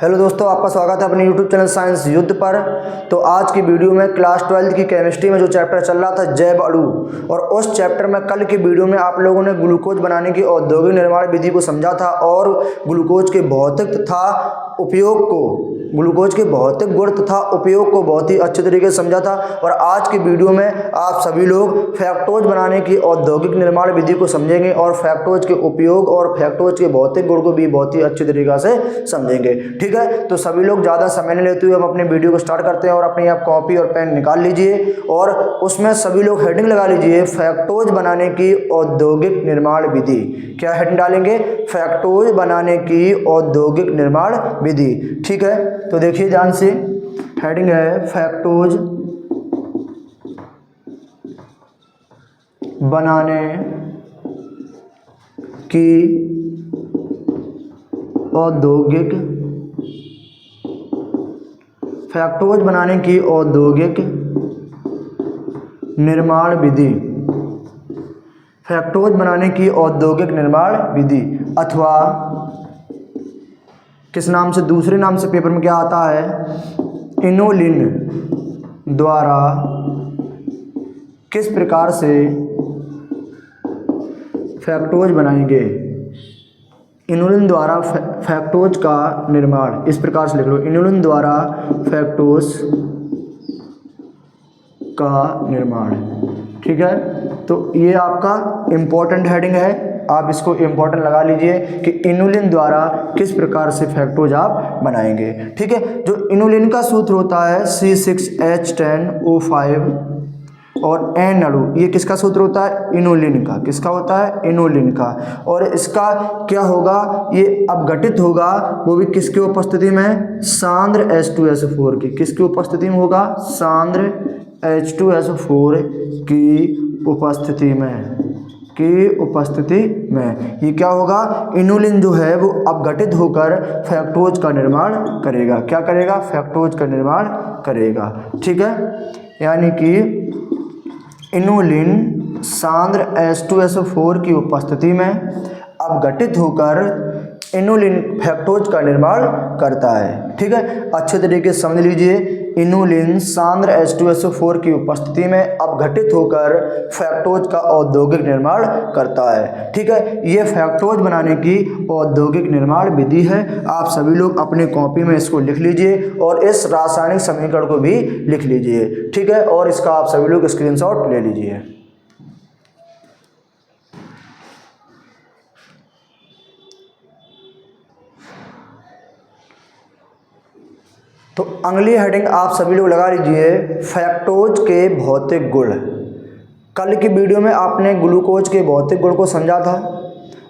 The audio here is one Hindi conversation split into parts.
हेलो दोस्तों, आपका स्वागत है अपने यूट्यूब चैनल साइंस युद्ध पर। तो आज की वीडियो में क्लास 12 की केमिस्ट्री में जो चैप्टर चल रहा था जैव अणु, और उस चैप्टर में कल की वीडियो में आप लोगों ने ग्लूकोज बनाने की औद्योगिक निर्माण विधि को समझा था और ग्लूकोज के भौतिक तथा उपयोग को, ग्लूकोज के भौतिक गुण तथा उपयोग को बहुत ही अच्छे तरीके से समझा था। और आज की वीडियो में आप सभी लोग फ्रक्टोज बनाने की औद्योगिक निर्माण विधि को समझेंगे और फ्रक्टोज के उपयोग और फ्रक्टोज के भौतिक गुण को भी बहुत ही अच्छे तरीके से समझेंगे। ठीक है, तो सभी लोग ज़्यादा समय नहीं लेते हुए हम अपने वीडियो को स्टार्ट करते हैं और अपनी आप कॉपी और पेन निकाल लीजिए और उसमें सभी लोग हेडिंग लगा लीजिए फ्रक्टोज बनाने की औद्योगिक निर्माण विधि। क्या हेडिंग डालेंगे? फ्रक्टोज बनाने की औद्योगिक निर्माण विधि। ठीक है, तो देखिए ध्यान से, हेडिंग है फ्रक्टोज बनाने की औद्योगिक, फ्रक्टोज बनाने की औद्योगिक निर्माण विधि, फ्रक्टोज बनाने की औद्योगिक निर्माण विधि, अथवा किस नाम से, दूसरे नाम से पेपर में क्या आता है, इनोलिन द्वारा किस प्रकार से फ्रक्टोज बनाएंगे। इनोलिन द्वारा फ्रक्टोज का निर्माण, इस प्रकार से लिख लो, इनोलिन द्वारा फ्रक्टोज का निर्माण। ठीक है, तो ये आपका इम्पोर्टेंट हेडिंग है, आप इसको इम्पोर्टेंट लगा लीजिए कि इनोलिन द्वारा किस प्रकार से फ्रक्टोज आप बनाएंगे। ठीक है, जो इनोलिन का सूत्र होता है C6H10O5 और एन अणु, ये किसका सूत्र होता है? इनोलिन का। किसका होता है? इनोलिन का। और इसका क्या होगा, ये अपघटित होगा, वो भी किसकी उपस्थिति में? सांद्र H2SO4 की। किसकी उपस्थिति में होगा? सांद्र H2SO4 की उपस्थिति में, ये क्या होगा, इनोलिन जो है वो अपघटित होकर फ्रक्टोज का निर्माण करेगा। क्या करेगा? फ्रक्टोज का निर्माण करेगा। ठीक है, यानी कि इनोलिन सांद्र H2SO4 की उपस्थिति में अपघटित होकर इनोलिन फ्रक्टोज का निर्माण करता है। ठीक है, अच्छे तरीके से समझ लीजिए, इनोलिन सांद्र H2SO4 की उपस्थिति में अपघटित होकर फ्रक्टोज का औद्योगिक निर्माण करता है। ठीक है, ये फ्रक्टोज बनाने की औद्योगिक निर्माण विधि है। आप सभी लोग अपनी कॉपी में इसको लिख लीजिए और इस रासायनिक समीकरण को भी लिख लीजिए। ठीक है, और इसका आप सभी लोग स्क्रीनशॉट ले लीजिए। तो अगली हेडिंग आप सभी लोग लगा लीजिए, फ्रक्टोज के भौतिक गुण। कल की वीडियो में आपने ग्लूकोज के भौतिक गुण को समझा था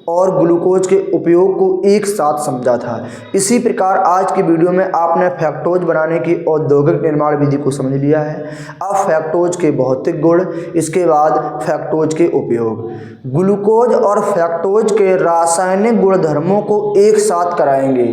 और ग्लूकोज के उपयोग को एक साथ समझा था। इसी प्रकार आज की वीडियो में आपने फ्रक्टोज बनाने की औद्योगिक निर्माण विधि को समझ लिया है। अब फ्रक्टोज के भौतिक गुण, इसके बाद फ्रक्टोज के उपयोग। ग्लूकोज और फ्रक्टोज के रासायनिक गुणधर्मों को एक साथ कराएंगे,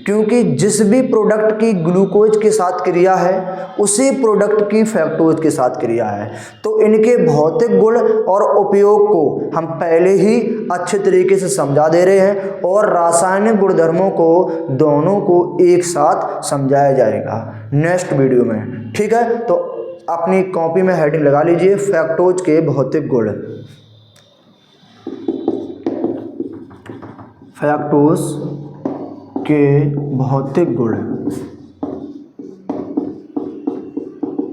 क्योंकि जिस भी प्रोडक्ट की ग्लूकोज के साथ क्रिया है उसी प्रोडक्ट की फ्रक्टोज के साथ क्रिया है। तो इनके भौतिक गुण और उपयोग को हम पहले ही अच्छे तरीके से समझा दे रहे हैं और रासायनिक गुणधर्मों को दोनों को एक साथ समझाया जाएगा नेक्स्ट वीडियो में। ठीक है, तो अपनी कॉपी में हेडिंग लगा लीजिए, फ्रक्टोज के भौतिक गुण। फ्रक्टोज के भौतिक गुण।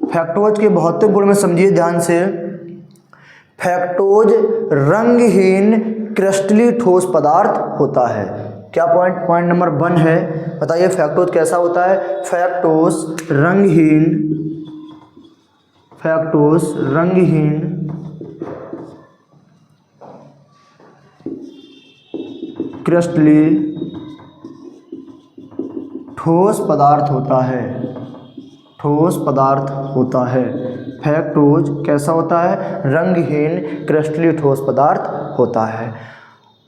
फ्रक्टोज के भौतिक गुण में समझिए ध्यान से, फ्रक्टोज रंगहीन क्रिस्टली ठोस पदार्थ होता है। क्या पॉइंट नंबर 1 है, बताइए फ्रक्टोज कैसा होता है? फ्रक्टोज रंगहीन क्रिस्टली ठोस पदार्थ होता है, फ्रक्टोज कैसा होता है? रंगहीन क्रिस्टली ठोस पदार्थ होता है।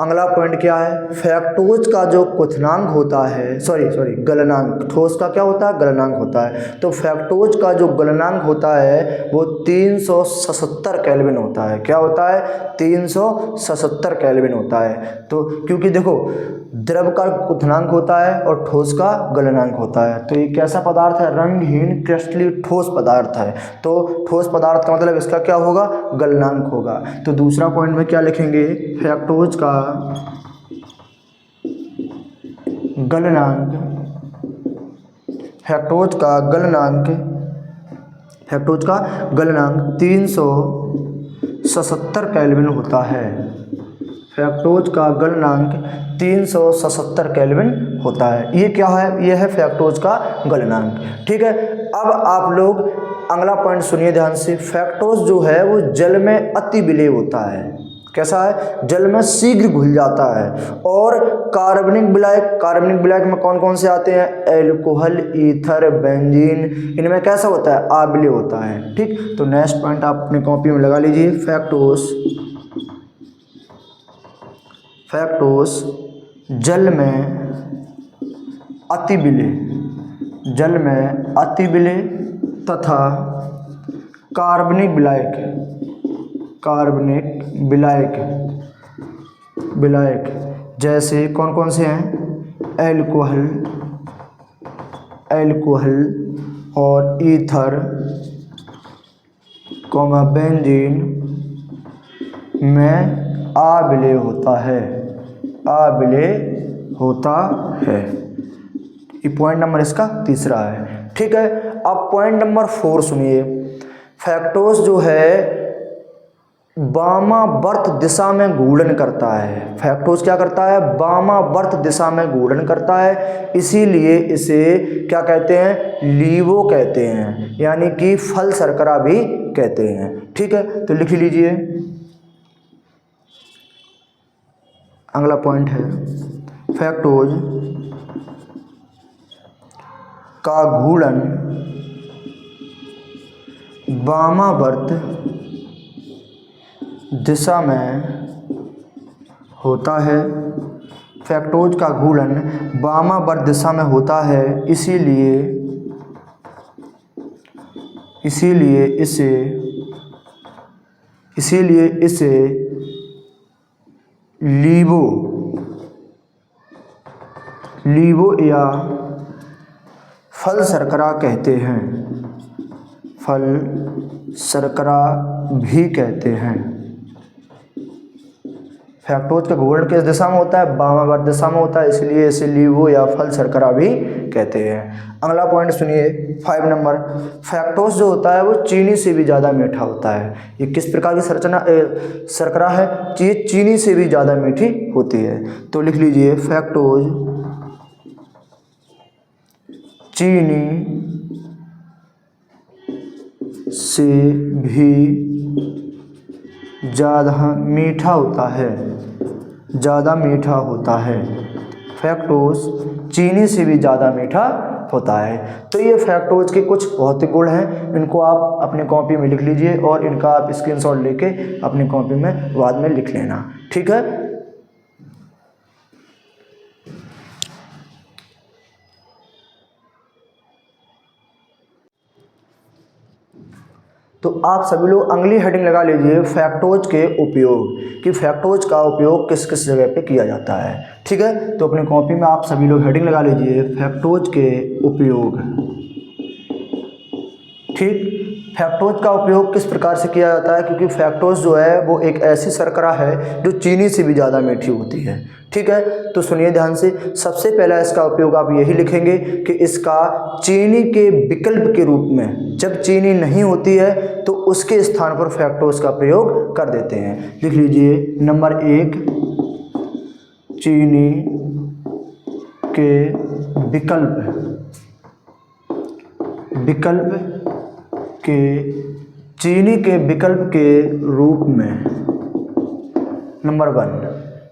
अगला पॉइंट क्या है, फ्रक्टोज का जो क्वथनांक होता है, सॉरी गलनांक, ठोस का क्या होता है, गलनांक होता है। तो फ्रक्टोज का जो गलनांक होता है वो 377 केल्विन होता है। क्या होता है, 377 केल्विन होता है। तो क्योंकि देखो द्रव का क्वथनांक होता है और ठोस का गलनांक होता है, तो ये कैसा पदार्थ है, रंगहीन क्रिस्टलीय ठोस पदार्थ है। तो ठोस पदार्थ का मतलब इसका क्या होगा, गलनांक होगा। तो दूसरा पॉइंट में क्या लिखेंगे, फ्रक्टोज का गलनांक, फ्रक्टोज का गलनांक 377 केल्विन होता है। फ्रक्टोज का गलनांक 377 केल्विन होता है। ये क्या है, ये है फ्रक्टोज का गलनांक। ठीक है, अब आप लोग अगला पॉइंट सुनिए ध्यान से। फ्रक्टोज जो है वो जल में अति विलेय होता है। कैसा है, जल में शीघ्र घुल जाता है। और कार्बनिक विलायक में कौन कौन से आते हैं, एल्कोहल, ईथर, बेंजीन, इनमें कैसा होता है, अविलेय होता है। ठीक, तो नेक्स्ट पॉइंट आप अपनी कॉपी में लगा लीजिए। फ्रक्टोज जल में अति विलेय तथा कार्बनिक विलायक जैसे कौन कौन से हैं, एल्कोहल और ईथर, बेंजीन में अविलेय होता है। ये पॉइंट नंबर इसका तीसरा है। ठीक है, अब पॉइंट नंबर 4 सुनिए। फ्रक्टोज जो है वामावर्त दिशा में घूर्णन करता है। फ्रक्टोज क्या करता है, वामावर्त दिशा में घूर्णन करता है, इसीलिए इसे क्या कहते हैं, लीवो कहते हैं, यानी कि फल शर्करा भी कहते हैं। ठीक है, तो लिख लीजिए। अगला पॉइंट है, फ्रक्टोज का घूर्णन वामावर्त दिशा में होता है। फ्रक्टोज का घूर्णन वामावर्त दिशा में होता है, इसीलिए इसे लीवो या फल शर्करा कहते हैं, फल शर्करा भी कहते हैं। फ्रक्टोज का घूर्णन किस दिशा में होता है, वामावर्त दिशा में होता है, इसलिए इसे लीवो या फल शर्करा भी कहते हैं। अगला पॉइंट सुनिए, 5 नंबर। फ्रक्टोज जो होता है वो चीनी से भी ज़्यादा मीठा होता है। ये किस प्रकार की शर्करा है, ये चीनी से भी ज़्यादा मीठी होती है। तो लिख लीजिए, फ्रक्टोज चीनी से भी ज़्यादा मीठा होता है। फ्रक्टोज चीनी से भी ज़्यादा मीठा होता है। तो ये फ्रक्टोज के कुछ भौतिक गुण हैं, इनको आप अपनी कॉपी में लिख लीजिए और इनका आप स्क्रीनशॉट लेके अपनी कॉपी में बाद में लिख लेना। ठीक है, तो आप सभी लोग अगली हेडिंग लगा लीजिए, फ्रक्टोज के उपयोग, कि फ्रक्टोज का उपयोग किस किस जगह पे किया जाता है। ठीक है, तो अपनी कॉपी में आप सभी लोग हेडिंग लगा लीजिए, फ्रक्टोज के उपयोग। ठीक, फ्रक्टोज का उपयोग किस प्रकार से किया जाता है, क्योंकि फ्रक्टोज जो है वो एक ऐसी शर्करा है जो चीनी से भी ज़्यादा मीठी होती है। ठीक है, तो सुनिए ध्यान से। सबसे पहला इसका उपयोग आप यही लिखेंगे कि इसका चीनी के विकल्प के रूप में, जब चीनी नहीं होती है तो उसके स्थान पर फ्रक्टोज का प्रयोग कर देते हैं। लिख लीजिए, नंबर 1, चीनी के चीनी के विकल्प के रूप में। नंबर 1,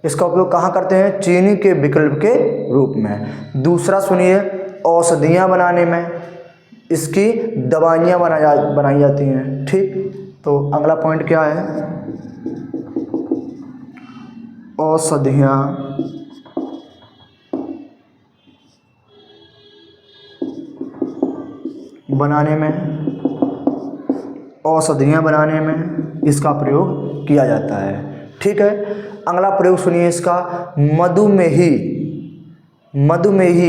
इसका उपयोग कहाँ करते हैं, चीनी के विकल्प के रूप में। दूसरा सुनिए, औषधियाँ बनाने में इसकी दवाइयाँ बनाई जाती हैं। ठीक, तो अगला पॉइंट क्या है, औषधियाँ बनाने में इसका प्रयोग किया जाता है। ठीक है, अगला प्रयोग सुनिए इसका। मधुमेही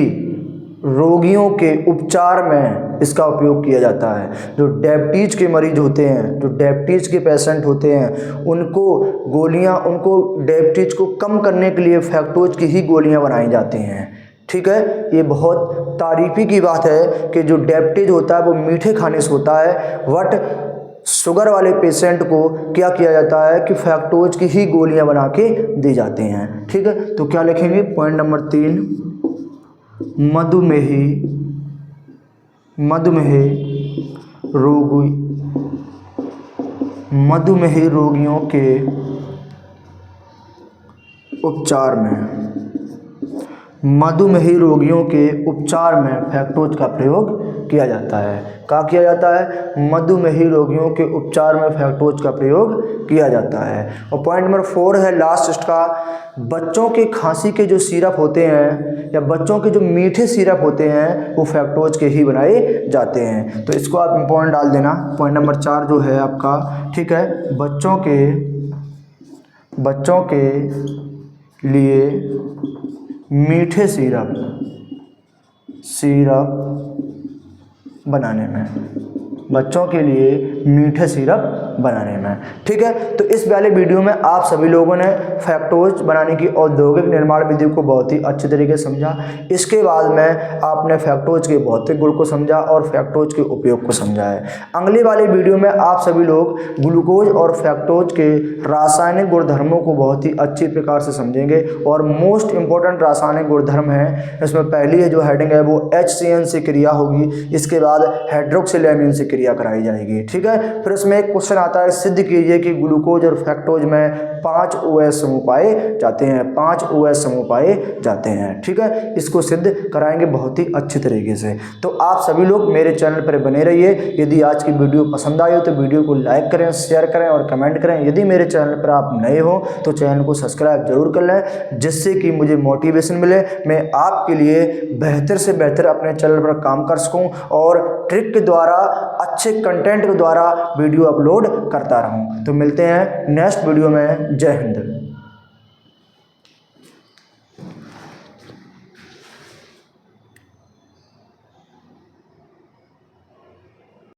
रोगियों के उपचार में इसका उपयोग किया जाता है। जो डायबिटीज के मरीज होते हैं, जो डायबिटीज के पेशेंट होते हैं, उनको डायबिटीज को कम करने के लिए फैक्टोज की ही गोलियां बनाई जाती हैं। ठीक है, ये बहुत तारीफी की बात है कि जो डायबिटीज होता है वो मीठे खाने से होता है, बट शुगर वाले पेशेंट को क्या किया जाता है कि फैक्टोज की ही गोलियां बना के दी जाती हैं। ठीक है, तो क्या लिखेंगे? पॉइंट नंबर 3, मधुमेही रोगियों के उपचार में फैक्टोज का प्रयोग किया जाता है। क्या किया जाता है? मधुमेही रोगियों के उपचार में फैक्टोज का प्रयोग किया जाता है। और पॉइंट नंबर 4 है लास्ट इसका। बच्चों के खांसी के जो सिरप होते हैं या बच्चों के जो मीठे सिरप होते हैं वो फैक्टोज के ही बनाए जाते हैं। तो इसको आप इम्पोर्टेंट डाल देना। पॉइंट नंबर 4 जो है आपका, ठीक है, बच्चों के लिए मीठे सिरप बनाने में, बच्चों के लिए मीठे सिरप बनाने में। ठीक है, तो इस वाले वीडियो में आप सभी लोगों ने फैक्टोज बनाने की औद्योगिक निर्माण विधि को बहुत ही अच्छे तरीके से समझा। इसके बाद में आपने फैक्टोज के भौतिक गुण को समझा और फैक्टोज के उपयोग को समझा है। अगले वाले वीडियो में आप सभी लोग ग्लूकोज और फैक्टोज के रासायनिक गुणधर्मों को बहुत ही अच्छी प्रकार से समझेंगे। और मोस्ट इंपॉर्टेंट रासायनिक गुणधर्म है, इसमें पहली जो हेडिंग है वो HCN से क्रिया होगी, इसके बाद हाइड्रोक्सिलेमिन से क्रिया कराई जाएगी। ठीक है, फिर इसमें एक क्वेश्चन आता है, सिद्ध कीजिए कि ग्लूकोज और फैक्टोज में 5 OH समूह पाए जाते हैं। 5 OH समूह पाए जाते हैं। ठीक है, इसको सिद्ध कराएंगे बहुत ही अच्छे तरीके से। तो आप सभी लोग मेरे चैनल पर बने रहिए। यदि आज की वीडियो पसंद आई हो तो वीडियो को लाइक करें, शेयर करें और कमेंट करें। यदि मेरे चैनल पर आप नए हो तो चैनल को सब्सक्राइब जरूर कर लें, जिससे कि मुझे मोटिवेशन मिले, मैं आपके लिए बेहतर से बेहतर अपने चैनल पर काम कर सकूं और ट्रिक के द्वारा, अच्छे कंटेंट के द्वारा वीडियो अपलोड करता रहूं। तो मिलते हैं नेक्स्ट वीडियो में। जय हिंद।